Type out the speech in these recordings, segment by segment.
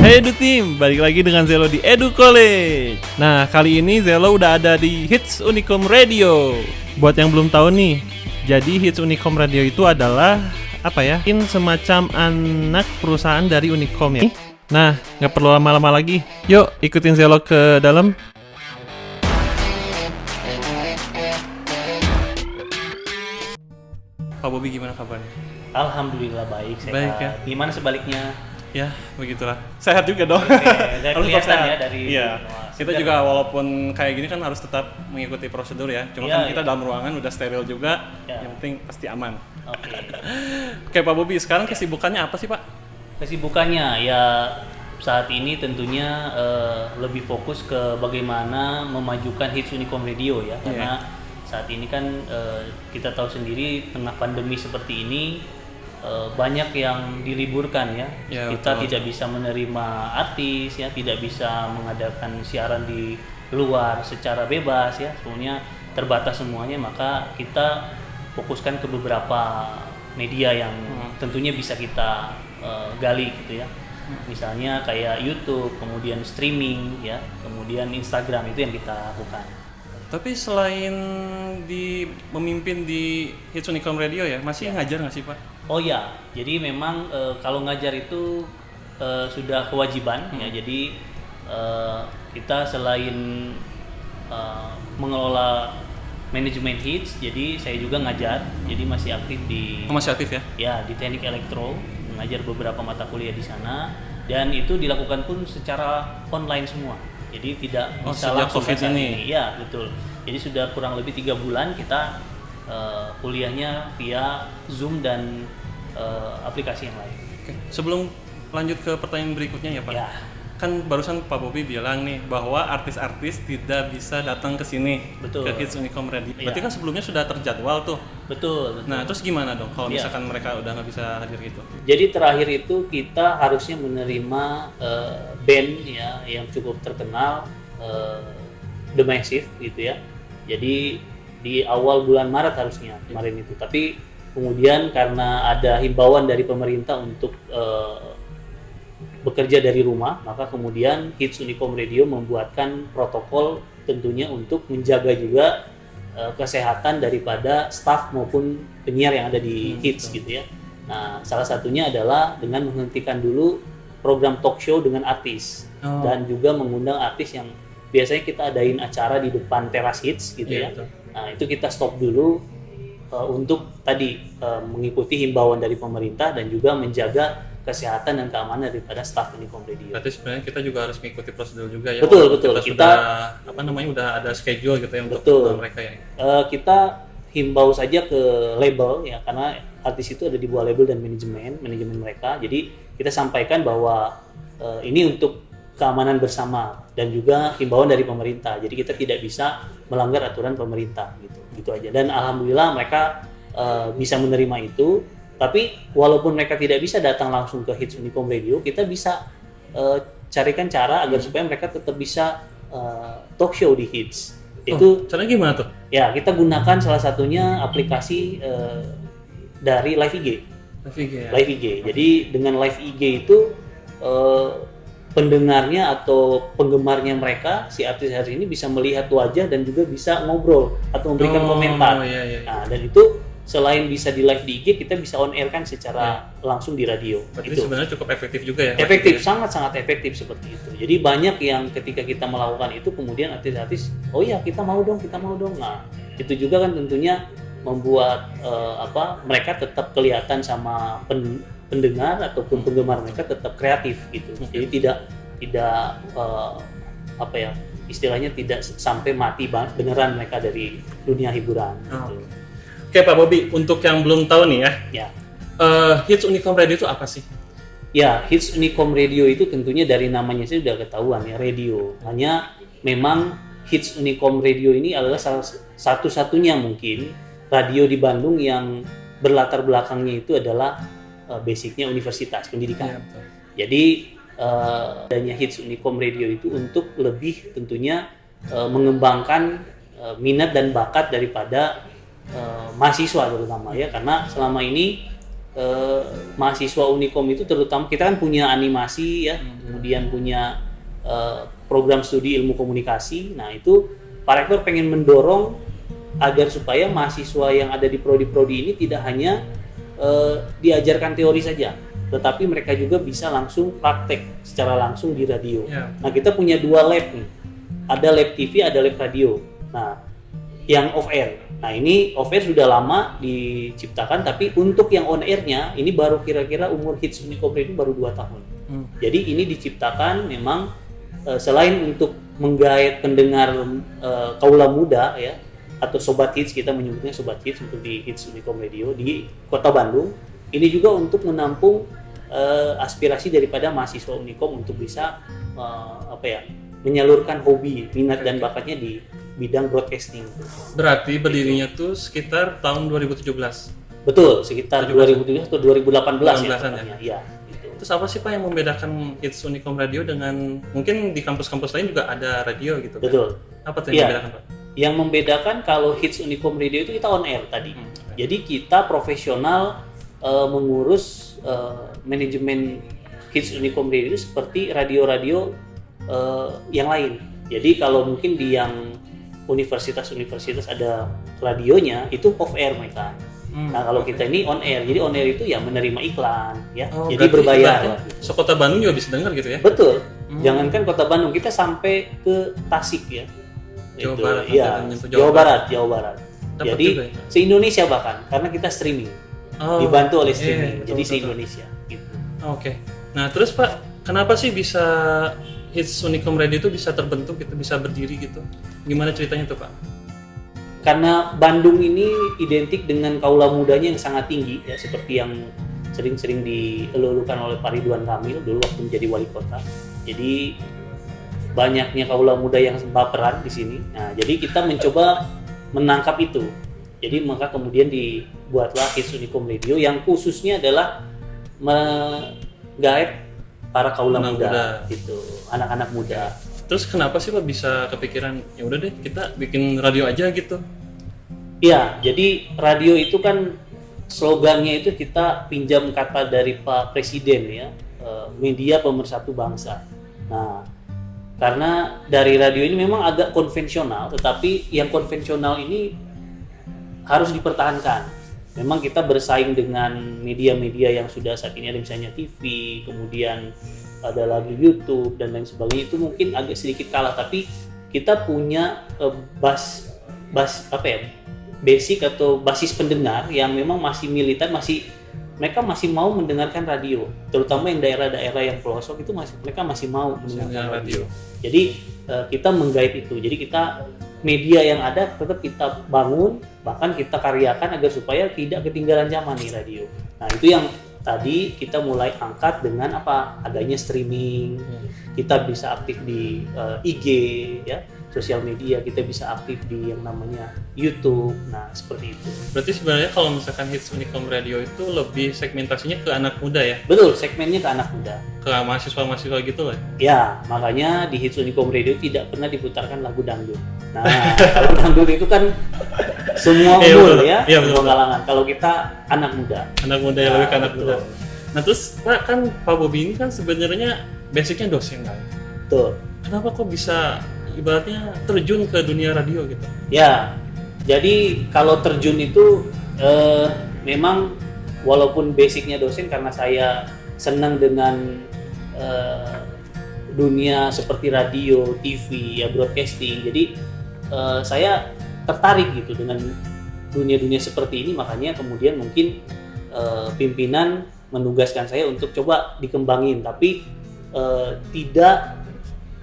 Hai Edu Team, balik lagi dengan Zelo di Edu College. Nah, kali ini Zelo udah ada di Hits Unicom Radio. Buat yang belum tahu nih, jadi Hits Unicom Radio itu adalah semacam anak perusahaan dari Unicom ya. Nah, nggak perlu lama-lama lagi. Yuk, ikutin Zelo ke dalam. Pak Bobi, gimana kabarnya? Alhamdulillah baik, sehat. Baik ya. Gimana sebaliknya? Ya, begitulah. Sehat juga dong. Harus tetap sehat ya dari. Iya. Kita juga walaupun kayak gini kan harus tetap mengikuti prosedur ya. Cuma kan kita dalam ruangan udah steril juga. Ya. Yang penting pasti aman. Oke. Oke Pak Bobi, sekarang kesibukannya apa sih Pak? Kesibukannya ya saat ini tentunya lebih fokus ke bagaimana memajukan Hits Unicom Radio ya. Karena saat ini kan kita tahu sendiri tengah pandemi seperti ini. Banyak yang diliburkan ya, kita tidak bisa menerima artis ya, tidak bisa mengadakan siaran di luar secara bebas ya, semuanya terbatas semuanya, maka kita fokuskan ke beberapa media yang tentunya bisa kita gali gitu ya, misalnya kayak YouTube, kemudian streaming ya, kemudian Instagram, itu yang kita lakukan. Tapi selain memimpin di Hits Unicom Radio ya, masih ngajar nggak sih Pak? Oh ya, jadi memang kalau ngajar itu sudah kewajiban ya. Jadi kita selain mengelola manajemen hits, jadi saya juga ngajar. Jadi masih aktif di. Masih aktif ya? Ya, di teknik elektro, mengajar beberapa mata kuliah di sana. Dan itu dilakukan pun secara online semua. Jadi tidak bisa langsung COVID ini. Ya, betul. Jadi sudah kurang lebih 3 bulan kita kuliahnya via Zoom dan aplikasi yang lain. Oke. Sebelum lanjut ke pertanyaan berikutnya ya Pak. Ya. Kan barusan Pak Bobi bilang nih bahwa artis-artis tidak bisa datang ke sini. Betul. Ke Hits Unicom Radio. Ya. Berarti kan sebelumnya sudah terjadwal tuh. Betul. Nah, terus gimana dong kalau misalkan mereka udah nggak bisa hadir gitu? Jadi terakhir itu kita harusnya menerima band ya yang cukup terkenal, The Massive gitu ya. Jadi di awal bulan Maret harusnya kemarin itu. Tapi kemudian karena ada himbauan dari pemerintah untuk bekerja dari rumah, maka kemudian Hits Unicom Radio membuatkan protokol tentunya untuk menjaga juga kesehatan daripada staf maupun penyiar yang ada di Hits gitu ya. Nah, salah satunya adalah dengan menghentikan dulu program talk show dengan artis dan juga mengundang artis yang biasanya kita adain acara di depan teras Hits gitu ya. Betul. Nah, itu kita stop dulu untuk tadi mengikuti himbauan dari pemerintah dan juga menjaga kesehatan dan keamanan daripada staf Unicom Radio. Berarti sebenarnya kita juga harus mengikuti prosedur juga ya. Betul. Kita udah ada schedule gitu ya untuk mereka ya. Kita himbau saja ke label ya, karena artis itu ada di bawah label dan manajemen mereka. Jadi kita sampaikan bahwa ini untuk keamanan bersama dan juga himbauan dari pemerintah. Jadi kita tidak bisa melanggar aturan pemerintah gitu aja. Dan alhamdulillah mereka bisa menerima itu. Tapi walaupun mereka tidak bisa datang langsung ke Hits Unicom Radio, kita bisa carikan cara agar supaya mereka tetap bisa talk show di Hits. Itu caranya gimana tuh? Ya, kita gunakan salah satunya aplikasi dari Live IG. Live IG. Jadi dengan Live IG itu pendengarnya atau penggemarnya mereka, si artis-artis ini bisa melihat wajah dan juga bisa ngobrol atau memberikan komentar. Iya. Nah, dan itu selain bisa di live di IG, kita bisa on air kan secara langsung di radio. Berarti itu sebenarnya cukup efektif juga ya? Efektif, sangat-sangat efektif seperti itu. Jadi banyak yang ketika kita melakukan itu kemudian artis-artis, oh ya kita mau dong. Nah, itu juga kan tentunya membuat mereka tetap kelihatan sama pendengar ataupun penggemar mereka tetap kreatif gitu. Jadi tidak istilahnya tidak sampai mati beneran mereka dari dunia hiburan. Gitu. Oke Pak Bobi, untuk yang belum tahu nih ya. Hits Unicom Radio itu apa sih? Ya, Hits Unicom Radio itu tentunya dari namanya sih sudah ketahuan ya, radio. Hanya memang Hits Unicom Radio ini adalah salah satu-satunya mungkin radio di Bandung yang berlatar belakangnya itu adalah basicnya universitas pendidikan. Ya, jadi adanya Hits Unicom Radio itu untuk lebih tentunya mengembangkan minat dan bakat daripada mahasiswa terutama ya, karena selama ini mahasiswa Unikom itu terutama kita kan punya animasi ya, kemudian punya program studi ilmu komunikasi. Nah itu Pak Rektor pengen mendorong agar supaya mahasiswa yang ada di prodi-prodi ini tidak hanya diajarkan teori saja, tetapi mereka juga bisa langsung praktek secara langsung di radio. Nah kita punya 2 lab nih, ada lab TV, ada lab radio. Nah yang off air, nah ini off air sudah lama diciptakan, tapi untuk yang on airnya ini baru kira-kira umur Hits Unicom Radio baru 2 tahun. Jadi ini diciptakan memang selain untuk menggait pendengar kaula muda ya, atau sobat hits, kita menyebutnya sobat hits untuk di Hits Unicom Radio di Kota Bandung, ini juga untuk menampung aspirasi daripada mahasiswa Unicom untuk bisa menyalurkan hobi, minat dan bakatnya di bidang broadcasting. Berarti berdirinya tuh sekitar tahun 2017. Betul, sekitar 2017 atau 2018 ya. Iya. Terus apa sih Pak yang membedakan Hits Unicom Radio dengan mungkin di kampus-kampus lain juga ada radio gitu kan? Betul. Apa tuh yang membedakan Pak? Yang membedakan kalau Hits Unicom Radio itu kita on air tadi. Jadi kita profesional mengurus manajemen Hits Unicom Radio seperti radio-radio yang lain. Jadi kalau mungkin di yang universitas-universitas ada radionya itu off air mereka. Nah kalau kita ini on air, jadi on air itu ya menerima iklan, ya, jadi berbayar. Kota Bandung juga bisa dengar gitu ya? Betul. Jangankan Kota Bandung, kita sampai ke Tasik ya. Jawa Barat. Ya, Jawa Barat. Jadi se-Indonesia bahkan, karena kita streaming, dibantu oleh streaming, jadi se-Indonesia. Gitu. Oke. Nah terus Pak, kenapa sih bisa Hits Unicom Radio itu bisa terbentuk, gitu, bisa berdiri gitu? Gimana ceritanya tuh Pak? Karena Bandung ini identik dengan kaula mudanya yang sangat tinggi ya, seperti yang sering-sering dielulukan oleh Pak Ridwan Kamil dulu waktu menjadi wali kota. Jadi banyaknya kaula muda yang baperan di sini. Nah, jadi kita mencoba menangkap itu. Jadi maka kemudian dibuatlah Hits Unicom Radio yang khususnya adalah menggait para kaula muda gitu, anak-anak muda. Terus kenapa sih Pak bisa kepikiran ya udah deh kita bikin radio aja gitu? Iya, jadi radio itu kan slogannya itu kita pinjam kata dari Pak Presiden ya, media pemersatu bangsa. Nah, karena dari radio ini memang agak konvensional, tetapi yang konvensional ini harus dipertahankan. Memang kita bersaing dengan media-media yang sudah saat ini ada misalnya TV, kemudian ada lagi YouTube dan lain sebagainya, itu mungkin agak sedikit kalah, tapi kita punya basic atau basis pendengar yang memang masih militan, mereka masih mau mendengarkan radio, terutama yang daerah-daerah yang pelosok itu mereka masih mau mendengarkan radio. Jadi kita menggait itu, jadi kita media yang ada tetap kita bangun, bahkan kita karyakan agar supaya tidak ketinggalan zaman nih radio. Nah itu yang tadi kita mulai angkat dengan adanya streaming, kita bisa aktif di IG ya, sosial media, kita bisa aktif di yang namanya YouTube. Nah seperti itu. Berarti sebenarnya kalau misalkan Hits Unicom Radio itu lebih segmentasinya ke anak muda ya? Betul, segmennya ke anak muda, ke mahasiswa-mahasiswa gitu lah ya. Makanya di Hits Unicom Radio tidak pernah diputarkan lagu dangdut. Nah kalau dangdut itu kan semua umur ya, semua kalangan. Kalau kita anak muda yang lebih ke anak muda. Nah terus Pak, kan Pak Bobi ini kan sebenarnya basicnya dosen kan? Betul. Kenapa kok bisa ibaratnya terjun ke dunia radio gitu? Ya, jadi kalau terjun itu memang walaupun basicnya dosen, karena saya senang dengan dunia seperti radio, TV, ya broadcasting. Jadi saya tertarik gitu dengan dunia-dunia seperti ini, makanya kemudian mungkin pimpinan menugaskan saya untuk coba dikembangin, tapi tidak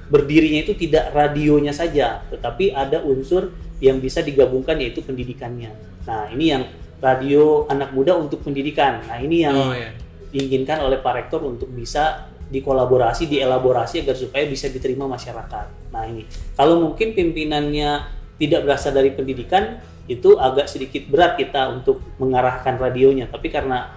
berdirinya itu tidak radionya saja, tetapi ada unsur yang bisa digabungkan yaitu pendidikannya. Nah ini yang radio anak muda untuk pendidikan. Nah ini yang diinginkan oleh Pak Rektor untuk bisa dielaborasi agar supaya bisa diterima masyarakat. Nah ini kalau mungkin pimpinannya tidak berasal dari pendidikan, itu agak sedikit berat kita untuk mengarahkan radionya. Tapi karena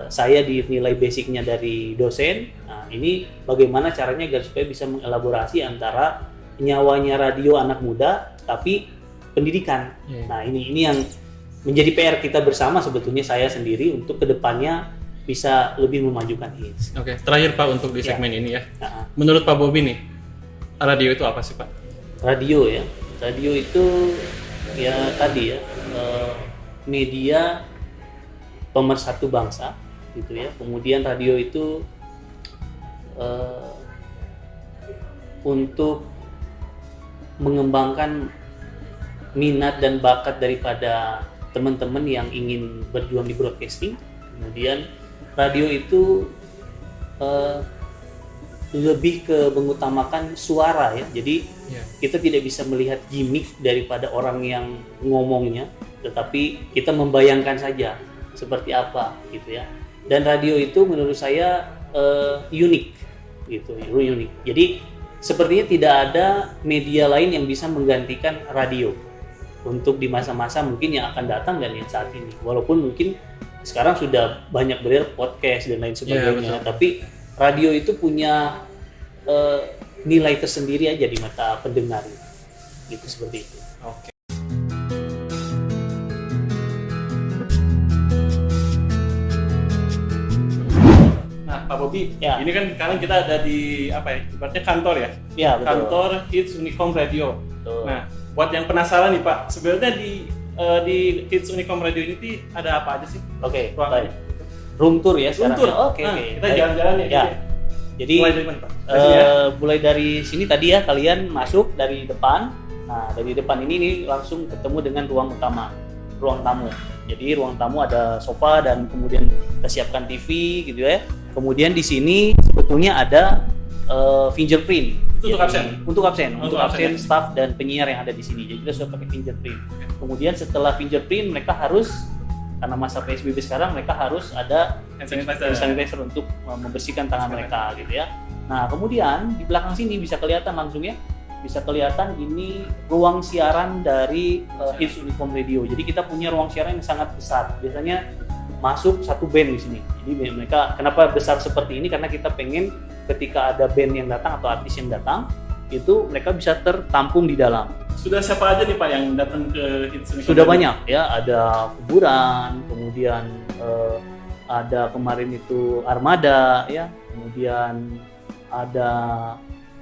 saya dinilai basicnya dari dosen, nah ini bagaimana caranya agar supaya bisa mengelaborasi antara nyawanya radio anak muda tapi pendidikan. Nah ini yang menjadi PR kita bersama sebetulnya, saya sendiri untuk kedepannya bisa lebih memajukan hits. Oke, terakhir Pak untuk di Ya. segmen ini ya. Nah, Menurut Pak Bobby nih, radio itu apa sih Pak? radio ya, radio itu ya tadi ya, media pemersatu bangsa gitu ya. Kemudian radio itu untuk mengembangkan minat dan bakat daripada teman-teman yang ingin berjuang di broadcasting. Kemudian radio itu lebih ke mengutamakan suara ya. Jadi kita tidak bisa melihat gimmick daripada orang yang ngomongnya, tetapi kita membayangkan saja seperti apa gitu ya. Dan radio itu menurut saya unik gitu, unik. Jadi sepertinya tidak ada media lain yang bisa menggantikan radio untuk di masa-masa mungkin yang akan datang dan yang saat ini. Walaupun mungkin sekarang sudah banyak beredar podcast dan lain sebagainya, tapi radio itu punya nilai tersendiri aja di mata pendengar gitu, seperti itu. Oke. Nah, Pak Bobby, Ya. ini kan sekarang kita ada di apa ya? Ibaratnya kantor ya. Ya, betul. Kantor Hits Unicom Radio. Betul. Nah, buat yang penasaran nih Pak, sebenarnya di Hits Unicom Radio ini ada apa aja sih? Oke, Ruangannya? baik. Room tour ya sekarang. Room tour. Oke, Nah, oke. kita jalan-jalan ya. Ya. Jadi Mulai dari mana Pak? Dari sini ya? mulai dari sini tadi ya, kalian masuk dari depan. Nah, dari depan ini langsung ketemu dengan ruang utama, ruang tamu. Jadi ruang tamu ada sofa dan kemudian kita siapkan TV gitu ya. Kemudian di sini sebetulnya ada fingerprint. Itu untuk absen? Untuk absen. Untuk Untuk absen, absen staff dan penyiar yang ada di sini. Jadi kita sudah pakai fingerprint. Kemudian setelah fingerprint mereka harus, karena masa PSBB sekarang, mereka harus ada Hand sanitizer. sanitizer untuk membersihkan tangan mereka gitu ya. Nah, kemudian di belakang sini bisa kelihatan langsung ya. Bisa kelihatan ini ruang siaran dari Hits Unicom Radio. Jadi kita punya ruang siaran yang sangat besar. Biasanya masuk satu band di sini. Jadi mereka kenapa besar seperti ini, karena kita pengen ketika ada band yang datang atau artis yang datang, itu mereka bisa tertampung di dalam. Sudah siapa aja nih Pak yang datang ke Hits Unicom Sudah Radio? banyak ya, ada kuburan, kemudian ada kemarin itu Armada ya, kemudian ada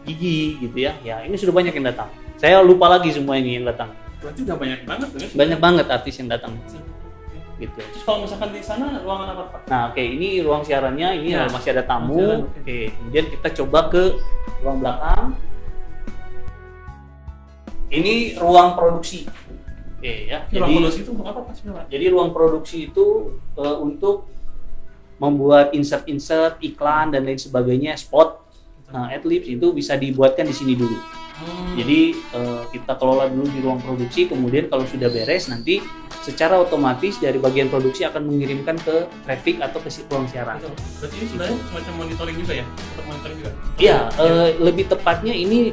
Gigi gitu ya. Ya, ini sudah banyak yang datang. Saya lupa lagi semua ini yang datang. Berarti udah banyak banget kan? Banyak banget artis yang datang gitu. Terus kalau misalkan di sana ruangan apa Pak? Nah, oke, ini ruang siarannya, ini Ya. masih ada tamu. Ruang siaran, oke. Oke, kemudian kita coba ke ruang belakang. Ini ruang produksi. Oke ya. Ruang produksi itu untuk apa Pak sebenarnya? Jadi ruang produksi itu untuk membuat insert iklan dan lain sebagainya, spot, adlibs itu bisa dibuatkan di sini dulu. Jadi kita kelola dulu di ruang produksi, kemudian kalau sudah beres nanti secara otomatis dari bagian produksi akan mengirimkan ke traffic atau ke ruang siaran. Berarti ini sebenarnya semacam monitoring juga ya? Untuk monitoring juga? Iya, lebih tepatnya ini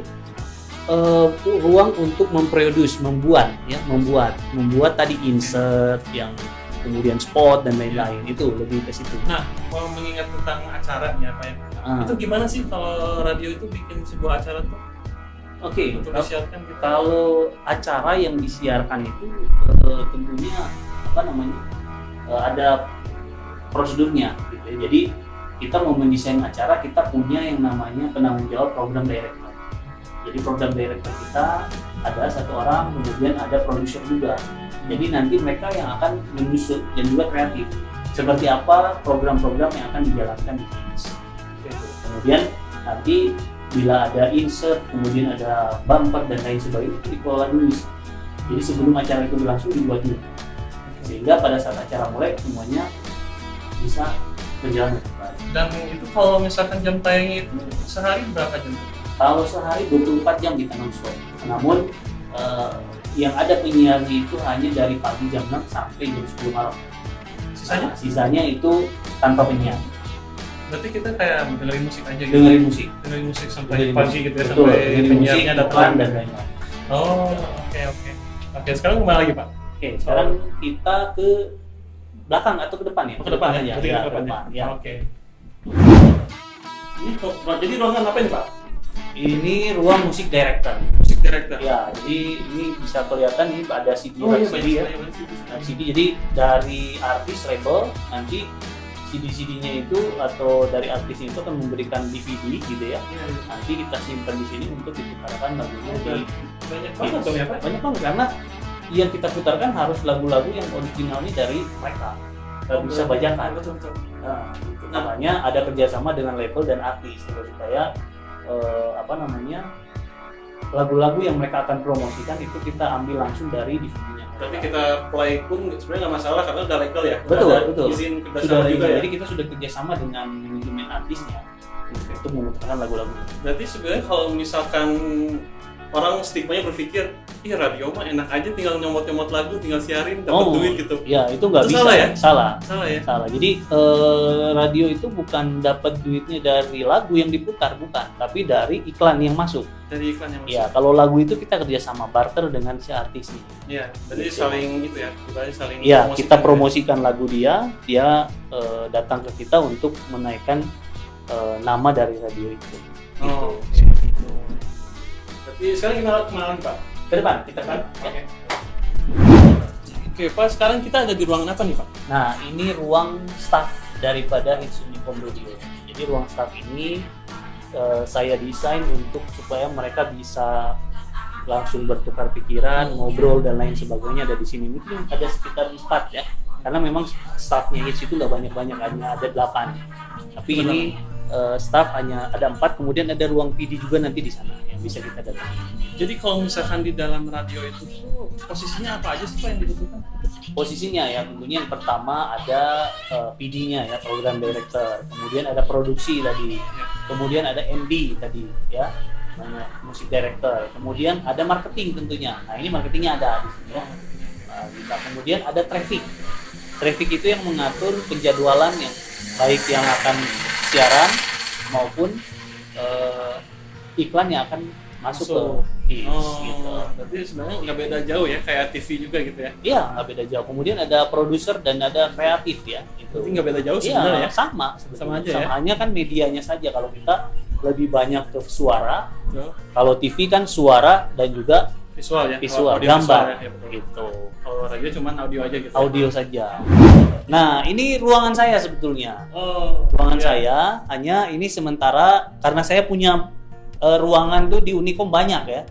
ruang untuk membuat tadi insert yang kemudian spot dan lain-lain, itu lebih ke situ. Nah, kalau mengingat tentang acara nih apa ya? Itu gimana sih kalau radio itu bikin sebuah acara tuh? Oke, Untuk disiarkan gitu. kalau acara yang disiarkan itu tentunya ada prosedurnya gitu ya. Jadi kita mau mendesain acara, kita punya yang namanya penanggung jawab program director. Jadi program director kita ada satu orang, kemudian ada produser juga. Jadi nanti mereka yang akan menyusun dan juga kreatif seperti apa program-program yang akan dijalankan di Hits. Kemudian nanti bila ada insert, kemudian ada bumper dan lain sebagainya, itu dikelola dulu. Jadi sebelum acara itu berlangsung dibuat dulu, sehingga pada saat acara mulai semuanya bisa berjalan dengan baik. Dan itu kalau misalkan jam tayangnya itu sehari berapa jam? Kalau sehari 24 jam kita non-stop. Namun yang ada penyiarnya itu hanya dari pagi jam 6 sampai jam 10 malam. Sisanya itu tanpa penyiar. Berarti kita kayak dengerin musik aja gitu? Dengerin musik. Dengerin musik sampai Dengerin pagi musik. gitu ya, Betul, sampai dengerin penyiarnya musik, datang dan lain-lain. Oh, oke. Oke, sekarang kemana lagi Pak? Oke, sekarang kita ke belakang atau ke depan ya? Ke depan ya? aja. Berarti Ya, ke depan ya? ya. Oke. Ini jadi ruangan apa ini Pak? Ini ruang musik director. Musik director. Ya, jadi ini bisa kelihatan ini ada CD CD ya. Nah, CD jadi dari artis label nanti CD-CD-nya itu atau dari artis itu akan memberikan DVD gitu ya. Nanti kita simpan di sini untuk diputarkan lagunya di Banyak banget dong ya Pak? banyak banget karena yang kita putarkan harus lagu-lagu yang originalnya dari mereka. Nggak bisa bajakan. Betul. Nah, gitu. Makanya ada kerjasama dengan label dan artis gitu, supaya lagu-lagu yang mereka akan promosikan itu kita ambil langsung dari DVD-nya. Tapi kita play pun sebenarnya nggak masalah karena udah legal ya. Betul. Izin Sudah kerjasama juga ya. Jadi kita sudah kerjasama dengan manajemen artisnya untuk memutarkan lagu-lagu. Berarti sebenarnya kalau misalkan orang stigmanya berpikir, ih radio mah enak aja tinggal nyomot-nyomot lagu, tinggal siarin dapat duit gitu. Ya itu nggak bisa. Salah ya? Salah ya. Salah. Jadi radio itu bukan dapat duitnya dari lagu yang diputar, bukan, tapi dari iklan yang masuk. Dari iklan yang masuk. Ya kalau lagu itu kita kerjasama barter dengan si artisnya. Iya, berarti saling itu ya, berarti saling. Iya, kita promosikan lagu dia datang ke kita untuk menaikkan nama dari radio itu. Oh. Berarti sekarang kita kenalan Pak. Ke depan kita kan. Oke. Oke Pak, sekarang kita ada di ruangan apa nih Pak? Nah, ini ruang staff daripada Hits Unicom Radio. Jadi ruang staff ini saya desain untuk supaya mereka bisa langsung bertukar pikiran, ngobrol dan lain sebagainya ada di sini. Mungkin ada sekitar 4 ya. Karena memang staffnya Hits itu nggak banyak-banyak, hanya ada 8. Tapi ini staff hanya ada 4, kemudian ada ruang PD juga nanti di sana yang bisa kita datangi. Jadi kalau misalkan di dalam radio itu tuh posisinya apa aja sih Pak yang dibutuhkan? Posisinya ya tentunya yang pertama ada PD-nya ya, program director, kemudian ada produksi tadi, kemudian ada MD tadi ya, banyak musik director, kemudian ada marketing tentunya. Nah ini marketingnya ada di sini ya. Nah, kemudian ada traffic. Traffic itu yang mengatur penjadwalan yang baik yang akan siaran maupun iklan yang akan masuk ke Hits gitu. Berarti sebenarnya nggak beda jauh ya, kayak TV juga gitu ya? Iya, nggak beda jauh. Kemudian ada produser dan ada kreatif ya. Itu. Berarti nggak beda jauh sebenarnya ya? Sama aja ya? Hanya kan medianya saja. Kalau kita lebih banyak ke suara, kalau TV kan suara dan juga visual ya? Visual, audio gambar visual, ya, gitu. Kalau radio cuma audio aja gitu? Audio saja. Nah, ini ruangan saya sebetulnya. Ruangan saya hanya ini sementara karena saya punya ruangan tuh di Unicom banyak ya.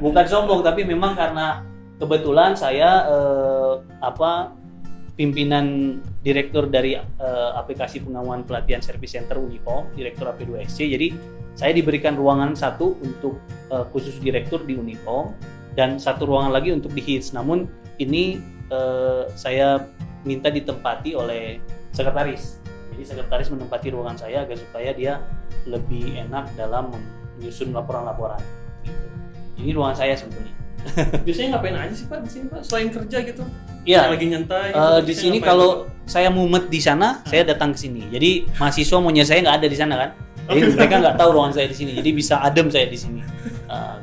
Bukan sombong, tapi memang karena kebetulan saya pimpinan direktur dari aplikasi pengawalan pelatihan Service Center Unicom, direktur AP2SC. Jadi saya diberikan ruangan satu untuk khusus direktur di Unicom dan satu ruangan lagi untuk di Hits. Namun ini saya minta ditempati oleh sekretaris. Jadi sekretaris menempati ruangan saya agar supaya dia lebih enak dalam menyusun laporan-laporan. Gitu. Ini ruangan saya sebetulnya. Biasanya ngapain aja sih Pak di sini Pak? Selain kerja gitu? Iya. Lagi nyantai. Di sini kalau saya mumet di sana, saya datang ke sini. Jadi mahasiswa maunya saya nggak ada di sana kan. Jadi mereka nggak tahu ruangan saya di sini. Jadi bisa adem saya di sini.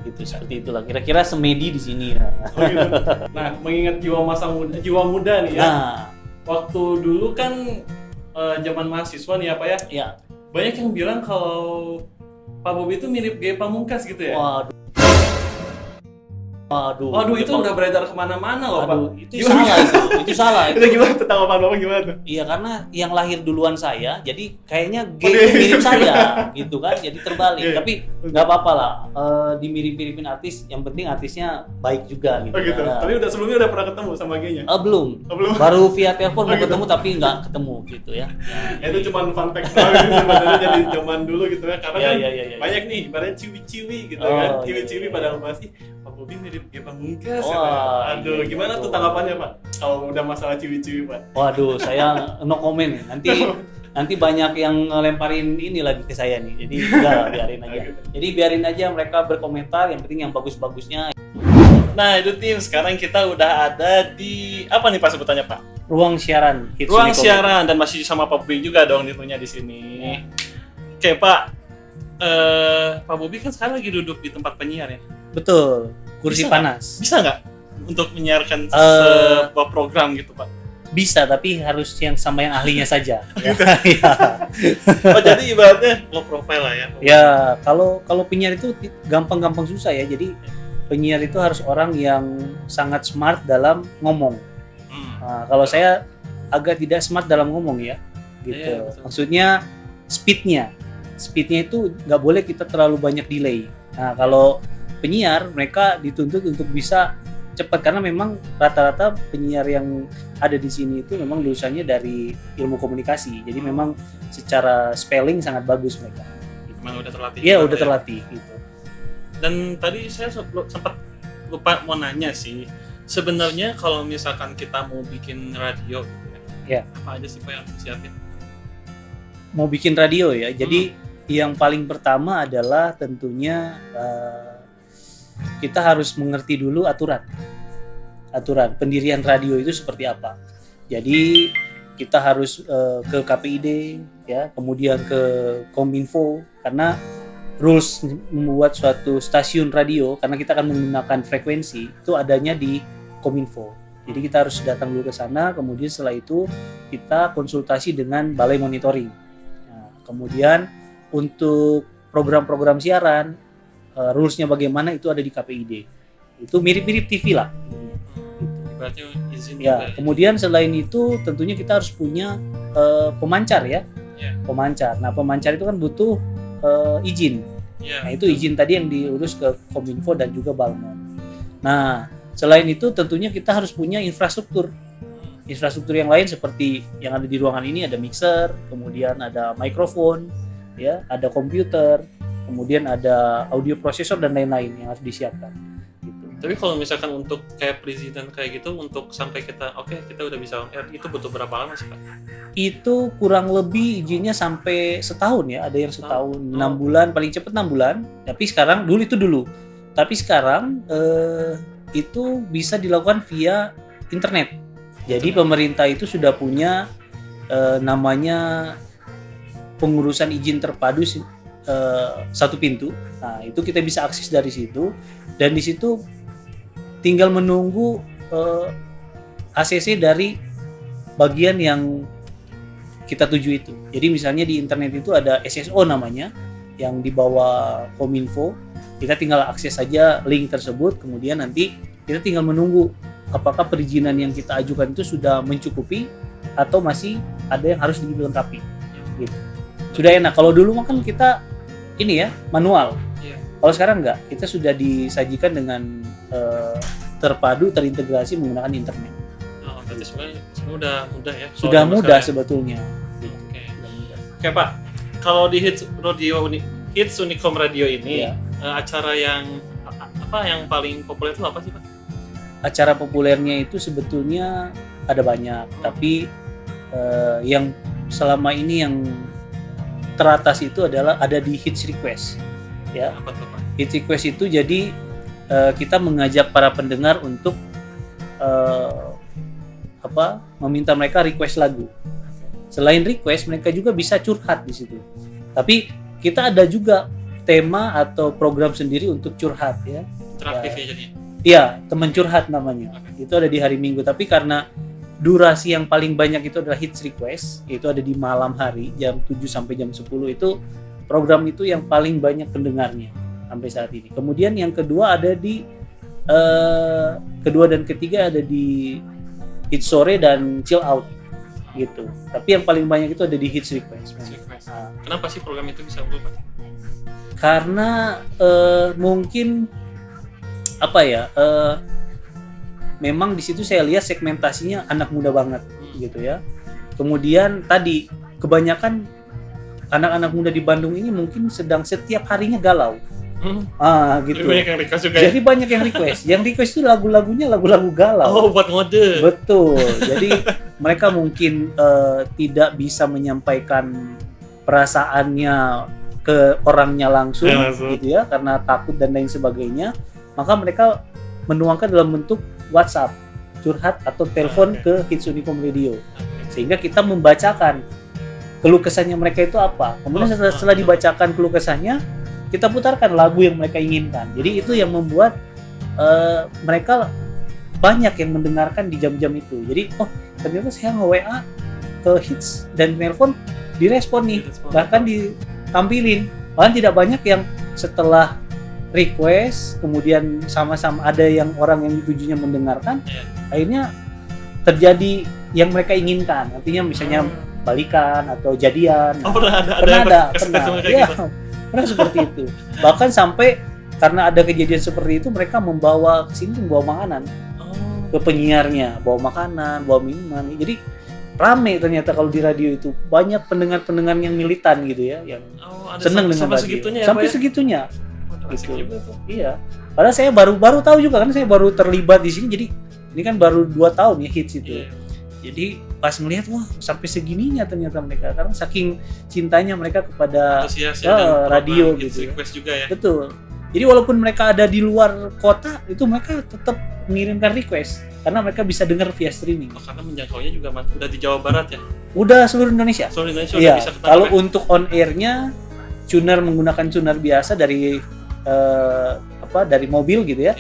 Gitu seperti itulah. Kira-kira semedi di sini. Ya. Gitu. Nah, mengingat jiwa muda nih ya. Nah, waktu dulu kan zaman mahasiswa nih ya Pak ya. Iya. Banyak yang bilang kalau Pak Bobi itu mirip Ge Pamungkas gitu ya. Waduh, itu udah beredar kemana-mana loh Pak. Itu salah itu salah. Itu gimana tuh, tanggapan Bapak gimana tuh? Iya, karena yang lahir duluan saya, jadi kayaknya mirip saya gitu kan, jadi terbalik. Tapi nggak apa-apa lah, dimirip-miripin artis, yang penting artisnya baik juga gitu. Gitu. Nah, tapi sebelumnya udah pernah ketemu sama G-nya? Belum. Baru via telepon mau ketemu tapi nggak ketemu gitu ya. Ya itu cuma fun fact doang sebenarnya dari zaman dulu gitu ya, karena kan banyak nih, ibaratnya ciwi-ciwi gitu kan, ciwi-ciwi pada masih Pak Bobi mirip Ge Pamungkas. Aduh, gimana tuh tanggapannya Pak? Kalau udah masalah ciwi-ciwi Pak? Waduh, saya no comment. Nanti banyak yang ngelemparin ini lagi ke saya nih. Jadi udah biarin aja. Jadi biarin aja mereka berkomentar, yang penting yang bagus-bagusnya. Nah, itu tim, sekarang kita udah ada di apa nih Pak sebutannya Pak? Ruang siaran. Ruang siaran, dan masih sama Pak Bobi juga dong tentunya di sini. Oke Pak, Pak Bobi kan sekarang lagi duduk di tempat penyiar ya? Betul, kursi panas. Bisa nggak untuk menyiarkan sebuah program gitu Pak? Bisa, tapi harus yang sama yang ahlinya saja. Ya. Oh, jadi ibaratnya low profile lah ya. Ya, kalau penyiar itu gampang-gampang susah ya. Jadi penyiar itu harus orang yang sangat smart dalam ngomong. Nah, kalau saya agak tidak smart dalam ngomong ya, gitu. Iya, Maksudnya speednya itu nggak boleh kita terlalu banyak delay. Nah, kalau penyiar mereka dituntut untuk bisa cepat karena memang rata-rata penyiar yang ada di sini itu memang lulusannya dari ilmu komunikasi. Jadi memang secara spelling sangat bagus mereka. Memang udah terlatih. Iya, udah terlatih gitu. Dan tadi saya sempat lupa mau nanya sih. Sebenarnya kalau misalkan kita mau bikin radio gitu ya. Apa aja sih Pak yang disiapin? Mau bikin radio ya. Jadi yang paling pertama adalah tentunya kita harus mengerti dulu aturan pendirian radio itu seperti apa. Jadi kita harus ke KPID ya, kemudian ke Kominfo karena rules membuat suatu stasiun radio karena kita akan menggunakan frekuensi itu adanya di Kominfo. Jadi kita harus datang dulu ke sana, kemudian setelah itu kita konsultasi dengan balai monitoring. Nah, kemudian untuk program-program siaran rules-nya bagaimana itu ada di KPID. Itu mirip-mirip TV lah. Ibaratnya izin ya, juga, kemudian selain itu tentunya kita harus punya pemancar ya. Yeah. Pemancar. Nah, pemancar itu kan butuh izin. Yeah. Nah, itu izin tadi yang diurus ke Kominfo dan juga Balmon. Nah, selain itu tentunya kita harus punya infrastruktur. Infrastruktur yang lain seperti yang ada di ruangan ini ada mixer, kemudian ada mikrofon, ya, ada komputer, kemudian ada audio processor dan lain-lain yang harus disiapkan. Gitu. Tapi kalau misalkan untuk kayak perizinan kayak gitu untuk sampai kita kita udah bisa on air itu butuh berapa lama sih Pak? Itu kurang lebih izinnya sampai setahun ya, ada yang setahun, 6 bulan, paling cepat 6 bulan. Tapi sekarang dulu. Tapi sekarang itu bisa dilakukan via internet. Jadi pemerintah itu sudah punya namanya pengurusan izin terpadu satu pintu. Nah, itu kita bisa akses dari situ dan di situ tinggal menunggu ACC dari bagian yang kita tuju itu. Jadi misalnya di internet itu ada SSO namanya yang di bawah Kominfo. Kita tinggal akses saja link tersebut, kemudian nanti kita tinggal menunggu apakah perizinan yang kita ajukan itu sudah mencukupi atau masih ada yang harus dilengkapi. Gitu. Sudah enak. Kalau dulu kan kita ini ya manual. Yeah. Kalau sekarang enggak, kita sudah disajikan dengan terpadu terintegrasi menggunakan internet. Oh, berarti sebenarnya udah mudah ya. Sudah mudah sebetulnya. Oke Pak, kalau di Hits Unicom Radio ini ya. Acara yang paling populer itu apa sih Pak? Acara populernya itu sebetulnya ada banyak, tapi yang selama ini yang teratas itu adalah ada di Hits Request. Ya. Apa tuh Pak? Hits Request itu jadi kita mengajak para pendengar untuk meminta mereka request lagu. Selain request, mereka juga bisa curhat di situ. Tapi kita ada juga tema atau program sendiri untuk curhat ya. Interaktif ya jadinya. Iya, teman curhat namanya. Itu ada di hari Minggu. Tapi karena durasi yang paling banyak itu adalah hits request, itu ada di malam hari jam 7 sampai jam 10 itu program itu yang paling banyak pendengarnya sampai saat ini. Kemudian yang kedua ada di kedua dan ketiga ada di hits sore dan chill out gitu. Tapi yang paling banyak itu ada di hits request. Nah, kenapa sih program itu bisa unggul Pak? Karena mungkin memang di situ saya lihat segmentasinya anak muda banget gitu ya. Kemudian tadi kebanyakan anak-anak muda di Bandung ini mungkin sedang setiap harinya galau. Gitu. Jadi banyak yang request juga. Jadi banyak yang request. Yang request itu lagu-lagunya lagu-lagu galau. Oh, buat ngode. Betul. Jadi mereka mungkin tidak bisa menyampaikan perasaannya ke orangnya langsung gitu ya, karena takut dan lain sebagainya. Maka mereka menuangkan dalam bentuk WhatsApp, curhat atau telepon ke Hits Unicom Radio. Sehingga kita membacakan keluh kesahnya mereka itu apa. Kemudian setelah dibacakan keluh kesahnya, kita putarkan lagu yang mereka inginkan. Jadi itu yang membuat mereka banyak yang mendengarkan di jam-jam itu. Jadi ternyata saya nge-WA ke Hits dan nelpon direspon nih, bahkan ditampilin. Bahkan tidak banyak yang setelah request kemudian sama-sama ada yang orang yang ditujunya mendengarkan, akhirnya terjadi yang mereka inginkan. Artinya misalnya balikan atau jadian. Pernah ada gitu. Pernah seperti itu. Bahkan sampai karena ada kejadian seperti itu, mereka membawa ke sini, membawa makanan ke penyiarnya, bawa makanan, bawa minuman. Jadi rame ternyata kalau di radio itu, banyak pendengar-pendengar yang militan gitu ya, yang senang dengan radio. Sampai segitunya. Gitu. Iya. Padahal saya baru tahu juga, kan saya baru terlibat di sini. Jadi ini kan baru 2 tahun ya Hits itu. Jadi pas melihat, wah sampai segininya ternyata mereka, karena saking cintanya mereka kepada radio gitu. Request juga ya. Betul. Jadi walaupun mereka ada di luar kota, itu mereka tetap mengirimkan request karena mereka bisa dengar via streaming. Karena menjangkaunya juga udah di Jawa Barat ya. Udah seluruh Indonesia. Seluruh Indonesia udah bisa ketangkap. Kalau untuk on airnya, menggunakan tuner biasa dari dari mobil gitu ya,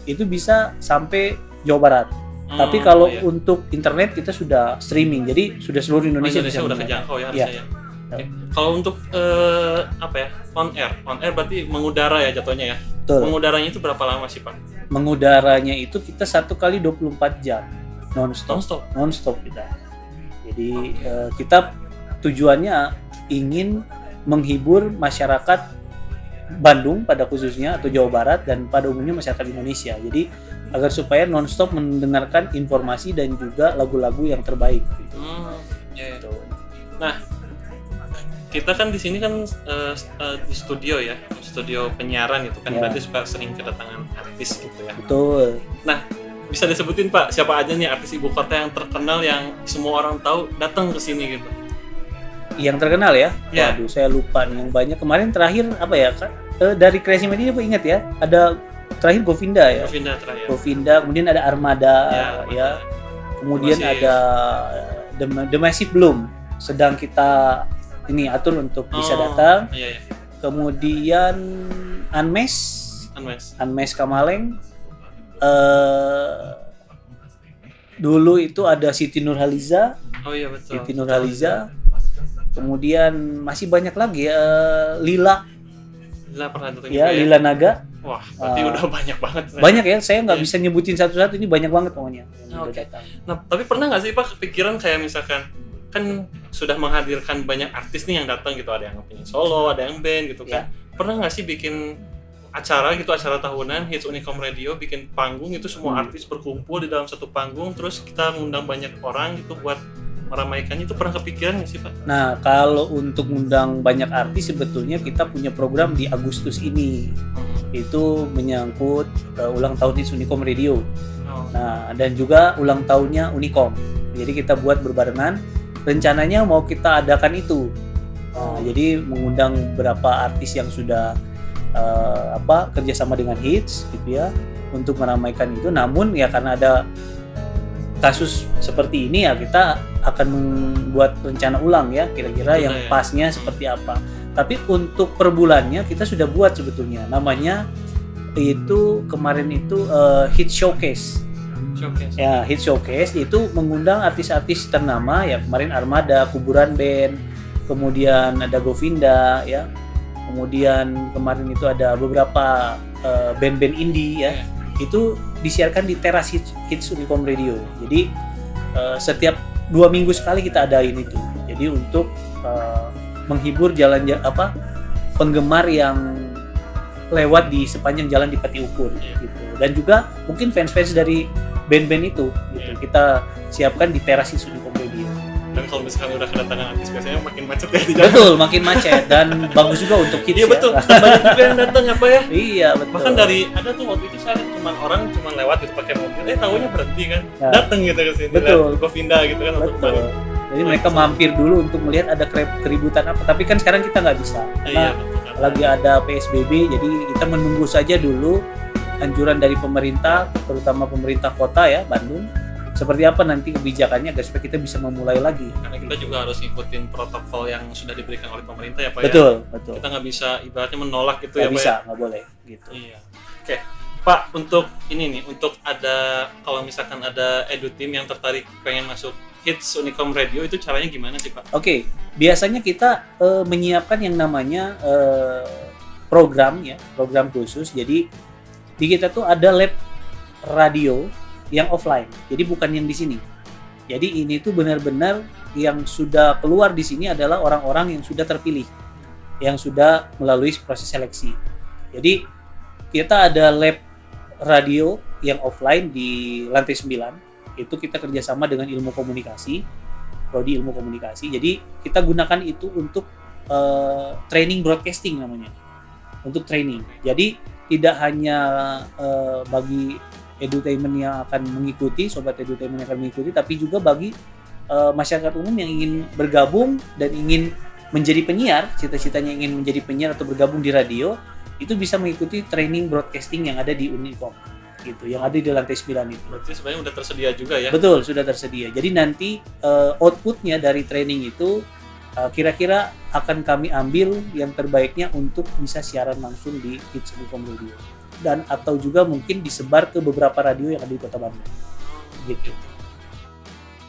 itu bisa sampai Jawa Barat. Tapi kalau untuk internet kita sudah streaming, jadi sudah seluruh Indonesia bisa udah kejangkau ya harusnya ya. Kalau untuk on air berarti mengudara ya jatuhnya ya. Betul. Mengudaranya itu berapa lama sih Pak? Mengudaranya itu kita 1 kali 24 jam non-stop kita. Jadi kita tujuannya ingin menghibur masyarakat Bandung pada khususnya atau Jawa Barat dan pada umumnya masyarakat Indonesia. Jadi agar supaya nonstop mendengarkan informasi dan juga lagu-lagu yang terbaik. Gitu. Gitu. Nah, kita kan di sini kan di studio ya, studio penyiaran itu kan berarti suka sering kedatangan artis gitu ya. Betul. Nah, bisa disebutin Pak siapa aja nih artis ibu kota yang terkenal yang semua orang tahu datang ke sini gitu? Yang terkenal ya? Waduh, saya lupa nih yang banyak. Kemarin terakhir apa ya? Dari Crazy Media aku ingat ya, ada terakhir Govinda ya. Govinda, kemudian ada Armada ya. Kemudian ada The Massive Bloom sedang kita ini atur untuk bisa datang. Kemudian Unmesh Kamaleng. Dulu itu ada Siti Nurhaliza. Siti Nurhaliza. Kemudian masih banyak lagi Lila pernah datang ya, Lila Naga. Wah, berarti udah banyak banget. Banyak ya, saya nggak bisa nyebutin satu-satu, ini banyak banget pokoknya. Nah, tapi pernah nggak sih Pak kepikiran kayak misalkan kan sudah menghadirkan banyak artis nih yang datang gitu, ada yang penyanyi solo, ada yang band gitu kan. Pernah nggak sih bikin acara tahunan Hits Unicom Radio, bikin panggung itu semua artis berkumpul di dalam satu panggung, terus kita ngundang banyak orang gitu buat meramaikannya, itu pernah kepikiran nggak sih Pak? Nah, kalau untuk ngundang banyak artis sebetulnya kita punya program di Agustus ini. Itu menyangkut ulang tahun Hits Unicom Radio. Nah, dan juga ulang tahunnya Unicom. Jadi kita buat berbarengan. Rencananya mau kita adakan itu. Jadi mengundang beberapa artis yang sudah kerjasama dengan Hits gitu ya untuk meramaikan itu. Namun ya karena ada kasus seperti ini ya kita akan membuat rencana ulang ya kira-kira yang pasnya seperti apa. Tapi untuk per bulannya kita sudah buat sebetulnya, namanya itu kemarin itu Hits Showcase. Ya, Hits Showcase itu mengundang artis-artis ternama ya, kemarin Armada, Kuburan Band, kemudian ada Govinda ya. Kemudian kemarin itu ada beberapa band-band indie ya. Itu disiarkan di teras Hits Unicom Radio. Jadi setiap 2 minggu sekali kita adain itu. Jadi untuk menghibur penggemar yang lewat di sepanjang jalan di Pati Ukur gitu. Dan juga mungkin fans-fans dari band-band itu gitu. Kita siapkan di teras Hits Unicom Radio. Dan kalau misalkan udah kedatangan artis biasanya makin macet ya di jalan. Betul, makin macet dan bagus juga untuk hits. Iya betul. Banyak juga yang datang apa ya? Iya betul. Bahkan ada tuh waktu itu saya orang cuma lewat gitu pakai mobil, tahunya berhenti kan, datang gitu ke sini. Betul. Govinda gitu kan. Betul. Jadi mereka mampir dulu untuk melihat ada keributan apa. Tapi kan sekarang kita nggak bisa. Karena lagi ada PSBB, jadi kita menunggu saja dulu anjuran dari pemerintah, terutama pemerintah kota ya Bandung. Seperti apa nanti kebijakannya agar supaya kita bisa memulai lagi. Karena kita juga harus ngikutin protokol yang sudah diberikan oleh pemerintah ya Pak. Betul. Kita nggak bisa ibaratnya menolak gitu ya Pak. Nggak bisa, ya? nggak boleh gitu. Iya. Oke. Pak, untuk ini nih, untuk ada kalau misalkan ada edu team yang tertarik pengen masuk Hits Unicom Radio itu caranya gimana sih Pak? Oke, biasanya kita menyiapkan yang namanya program ya, program khusus. Jadi di kita tuh ada lab radio yang offline. Jadi bukan yang di sini. Jadi ini tuh benar-benar yang sudah keluar di sini adalah orang-orang yang sudah terpilih, yang sudah melalui proses seleksi. Jadi kita ada lab radio yang offline di lantai 9. Itu kita kerjasama dengan ilmu komunikasi, prodi ilmu komunikasi. Jadi kita gunakan itu untuk training broadcasting namanya, untuk training. Jadi tidak hanya bagi edutainment yang akan mengikuti, sobat edutainment yang akan mengikuti, tapi juga bagi masyarakat umum yang ingin bergabung dan ingin menjadi penyiar, cita-citanya ingin menjadi penyiar atau bergabung di radio, itu bisa mengikuti training broadcasting yang ada di Unicom, gitu, yang ada di lantai 9 itu. Berarti sebenarnya udah tersedia juga ya? Betul, sudah tersedia. Jadi nanti outputnya dari training itu kira-kira akan kami ambil yang terbaiknya untuk bisa siaran langsung di Hits Unicom Radio. Dan atau juga mungkin disebar ke beberapa radio yang ada di Kota Bandung. Gitu.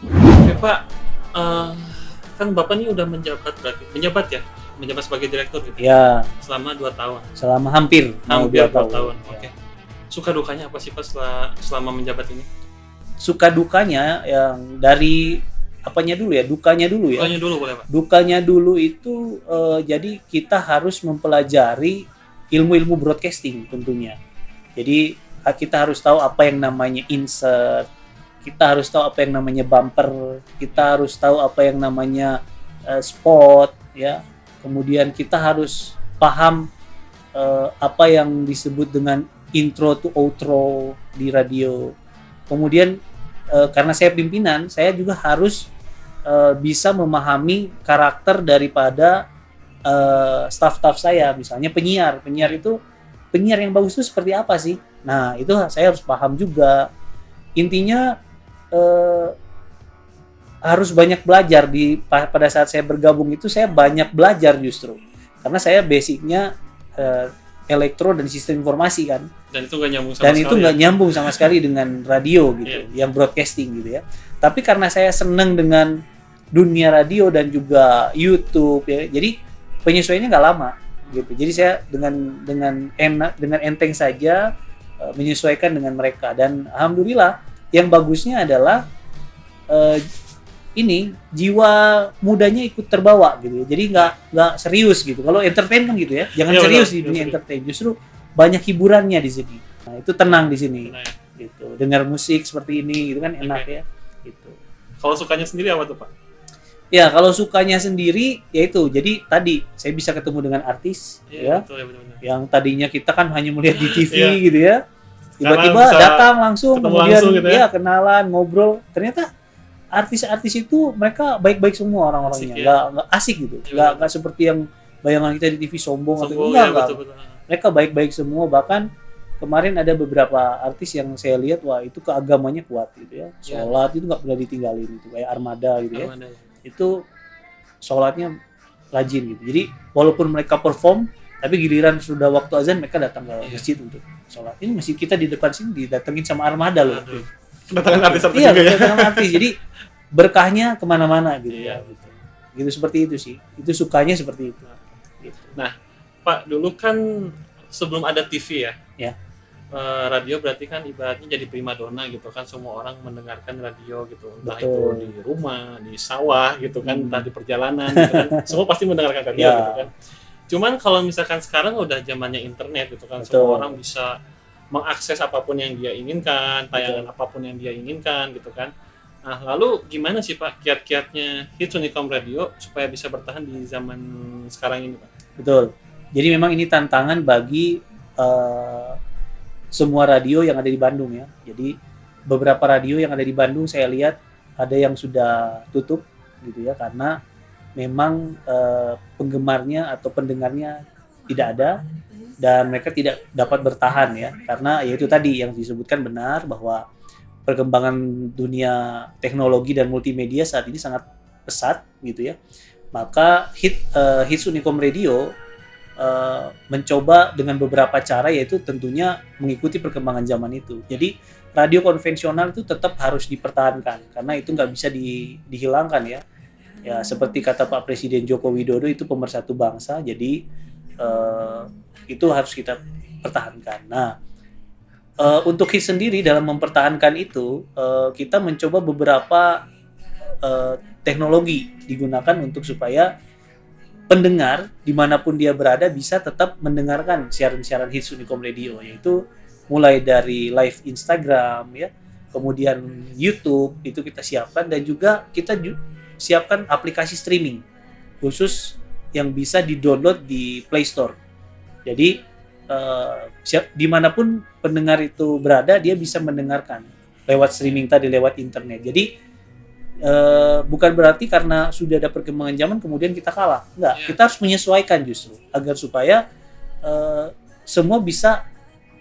Oke Pak, kan Bapak ini udah menjabat ya? Menjabat sebagai direktur gitu? Ya. Selama 2 tahun? Selama hampir 2 tahun. Ya. Oke. Suka dukanya apa sih Pak selama menjabat ini? Suka dukanya yang dari apanya dulu ya? Dukanya dulu ya? Dukanya dulu boleh Pak? Dukanya dulu itu jadi kita harus mempelajari ilmu-ilmu broadcasting tentunya. Jadi kita harus tahu apa yang namanya insert, kita harus tahu apa yang namanya bumper, kita harus tahu apa yang namanya spot, ya. Kemudian kita harus paham apa yang disebut dengan intro to outro di radio. Kemudian karena saya pimpinan, saya juga harus bisa memahami karakter daripada staff-staff saya, misalnya penyiar itu penyiar yang bagus itu seperti apa sih? Nah itu saya harus paham juga. Intinya harus banyak belajar pada saat saya bergabung itu saya banyak belajar justru karena saya basicnya elektro dan sistem informasi kan. Dan itu nggak nyambung sama dan sekali. Itu nggak nyambung sama sekali dengan radio gitu, yang broadcasting gitu ya. Tapi karena saya senang dengan dunia radio dan juga YouTube ya, jadi penyesuaiannya nggak lama gitu. Jadi saya dengan enteng saja menyesuaikan dengan mereka, dan alhamdulillah yang bagusnya adalah ini jiwa mudanya ikut terbawa gitu ya. Jadi nggak serius gitu. Kalau entertain kan gitu ya, jangan serius di dunia entertain. Justru banyak hiburannya di sini. Nah itu tenang di sini. Gitu. Dengar musik seperti ini gitu kan enak ya. Gitu. Kalau sukanya sendiri apa tuh Pak? Ya kalau sukanya sendiri yaitu jadi tadi saya bisa ketemu dengan artis ya, betul, betul. Yang tadinya kita kan hanya melihat di TV gitu ya, tiba-tiba datang langsung kemudian langsung, gitu ya kenalan ngobrol, ternyata artis-artis itu mereka baik-baik semua orang-orangnya, nggak asik gitu, nggak seperti yang bayangan kita di TV sombong atau enggak. Betul. Mereka baik-baik semua, bahkan kemarin ada beberapa artis yang saya lihat wah itu keagamannya kuat gitu ya, sholat itu nggak pernah ditinggalin gitu, kayak Armada gitu ya. Itu sholatnya rajin gitu. Jadi walaupun mereka perform, tapi giliran sudah waktu azan mereka datang ke masjid untuk sholat. Ini masih kita di depan sini didatengin sama Armada loh. Kedatangan artis-artis juga ya? Kedatangan artis. Jadi berkahnya kemana-mana gitu ya. Gitu seperti itu sih. Itu sukanya seperti itu. Gitu. Nah, Pak dulu kan sebelum ada TV ya. Radio berarti kan ibaratnya jadi primadona gitu kan, semua orang mendengarkan radio gitu, entah itu di rumah, di sawah gitu kan, entah di perjalanan gitu kan, semua pasti mendengarkan radio gitu kan. Cuman kalau misalkan sekarang udah zamannya internet gitu kan, semua orang bisa mengakses apapun yang dia inginkan, tayangan apapun yang dia inginkan gitu kan. Nah lalu gimana sih Pak kiat-kiatnya Hits Unicom Radio supaya bisa bertahan di zaman sekarang ini Pak? Betul, jadi memang ini tantangan bagi semua radio yang ada di Bandung ya. Jadi beberapa radio yang ada di Bandung saya lihat ada yang sudah tutup gitu ya, karena memang penggemarnya atau pendengarnya tidak ada dan mereka tidak dapat bertahan ya, karena yaitu tadi yang disebutkan benar bahwa perkembangan dunia teknologi dan multimedia saat ini sangat pesat gitu ya. Maka Hits Unicom Radio mencoba dengan beberapa cara, yaitu tentunya mengikuti perkembangan zaman itu. Jadi radio konvensional itu tetap harus dipertahankan karena itu nggak bisa dihilangkan ya. Ya seperti kata Pak Presiden Joko Widodo, itu pemersatu bangsa. Jadi itu harus kita pertahankan. Nah, untuk HITS sendiri dalam mempertahankan itu, kita mencoba beberapa teknologi digunakan untuk supaya pendengar dimanapun dia berada bisa tetap mendengarkan siaran-siaran HITS Unicom Radio, yaitu mulai dari live Instagram ya, kemudian YouTube itu kita siapkan, dan juga kita siapkan aplikasi streaming khusus yang bisa di-download di Play Store. Jadi dimanapun pendengar itu berada, dia bisa mendengarkan lewat streaming tadi, lewat internet. Jadi bukan berarti karena sudah ada perkembangan zaman kemudian kita kalah. Enggak, kita harus menyesuaikan justru agar supaya semua bisa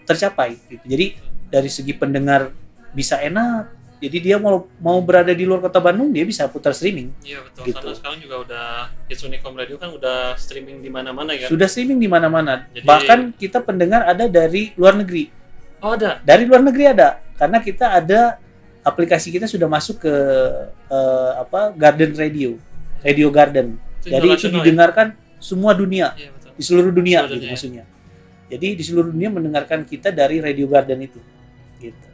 tercapai gitu. Jadi dari segi pendengar bisa enak, jadi dia mau berada di luar kota Bandung, dia bisa putar streaming. Iya betul. Gitu. Karena sekarang juga udah HITS Unicom Radio kan udah streaming di mana-mana ya. Sudah streaming di mana-mana. Jadi, bahkan kita pendengar ada dari luar negeri. Oh ada. Dari luar negeri ada, karena kita ada aplikasi, kita sudah masuk ke Garden Radio Garden. Jadi itu didengarkan semua dunia, di seluruh dunia gitu maksudnya. Jadi di seluruh dunia mendengarkan kita dari Radio Garden itu. Gitu.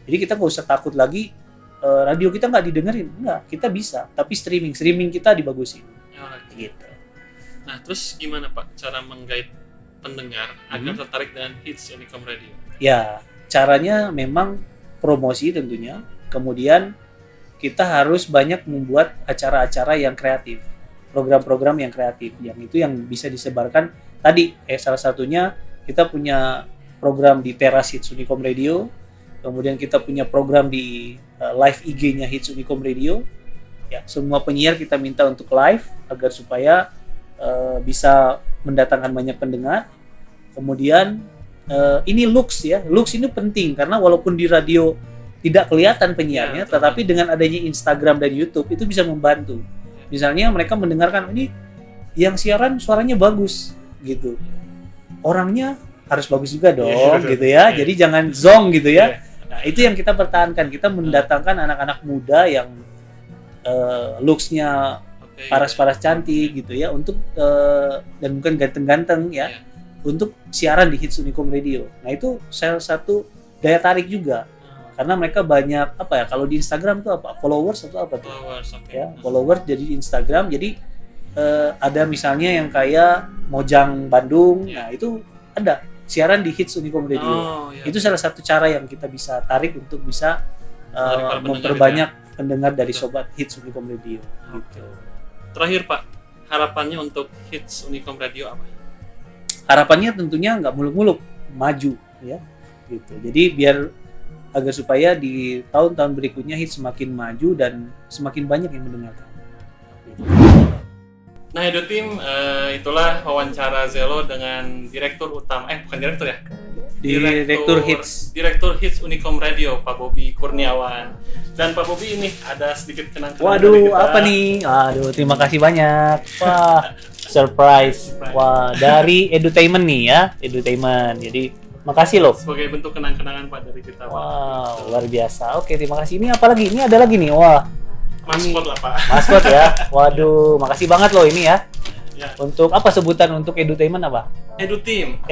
Jadi kita nggak usah takut lagi radio kita nggak didengerin, enggak, kita bisa. Tapi streaming kita dibagusin. Gitu. Nah terus gimana Pak cara menggait pendengar agar tertarik dengan HITS Unicom Radio? Ya caranya memang promosi tentunya, kemudian kita harus banyak membuat acara-acara yang kreatif, program-program yang kreatif, yang itu yang bisa disebarkan tadi. Salah satunya kita punya program di teras HITS Unicom Radio, kemudian kita punya program di live IG-nya HITS Unicom Radio. Ya, semua penyiar kita minta untuk live agar supaya bisa mendatangkan banyak pendengar. Kemudian ini looks ya, looks ini penting karena walaupun di radio tidak kelihatan penyiarnya, tetapi dengan adanya Instagram dan YouTube itu bisa membantu. Misalnya mereka mendengarkan ini yang siaran suaranya bagus gitu, orangnya harus bagus juga dong gitu ya. Jadi jangan zong gitu ya. Nah itu yang kita pertahankan, kita mendatangkan anak-anak muda yang looks-nya paras-paras cantik gitu ya, untuk dan bukan ganteng-ganteng ya, untuk siaran di HITS Unicom Radio. Nah itu salah satu daya tarik juga, karena mereka banyak kalau di Instagram tuh followers atau apa tuh? Followers jadi di Instagram. Jadi ada misalnya yang kayak Mojang Bandung, nah itu ada siaran di HITS Unicom Radio. Itu salah satu cara yang kita bisa tarik untuk bisa memperbanyak pendengar dari sobat HITS Unicom Radio. Gitu. Terakhir Pak, harapannya untuk HITS Unicom Radio apa? Harapannya tentunya nggak muluk-muluk, maju ya, gitu. Jadi biar agar supaya di tahun-tahun berikutnya HITS semakin maju dan semakin banyak yang mendengarkan. Gitu. Nah Edu Team, itulah wawancara Zelo dengan Direktur Utama, bukan Direktur ya? Direktur HITS Unicom Radio, Pak Bobi Kurniawan. Dan Pak Bobi ini ada sedikit kenang-kenangan. Waduh, apa nih? Aduh, terima kasih banyak. Wah, surprise. Wah, dari Edutainment nih ya, Edutainment. Jadi, makasih loh. Sebagai bentuk kenang-kenangan Pak dari kita. Wow, luar biasa. Oke, terima kasih. Ini apa lagi? Ini ada lagi nih. Wah. Maskot lah Pak. Maskot ya. Waduh, makasih banget loh ini ya. Untuk apa sebutan untuk Edutainment apa? Eduteam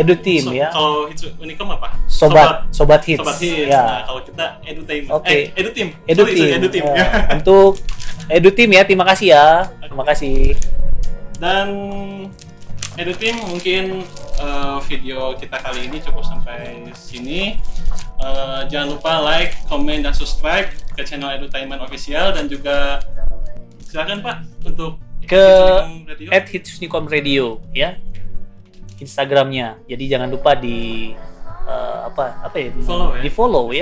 Ya. Kalau HITS Unicom apa? Sobat HITS. Sobat HITS. Ya. Nah, kalau kita Edutainment. Oke. Eduteam. Ya. Untuk Eduteam ya, terima kasih ya. Terima kasih. Dan Eduteam mungkin video kita kali ini cukup sampai sini. Jangan lupa like, comment, dan subscribe ke channel Edutainment Official, dan juga silakan Pak untuk ke @HITS Unicom Radio ya, Instagramnya. Jadi jangan lupa di di follow ya.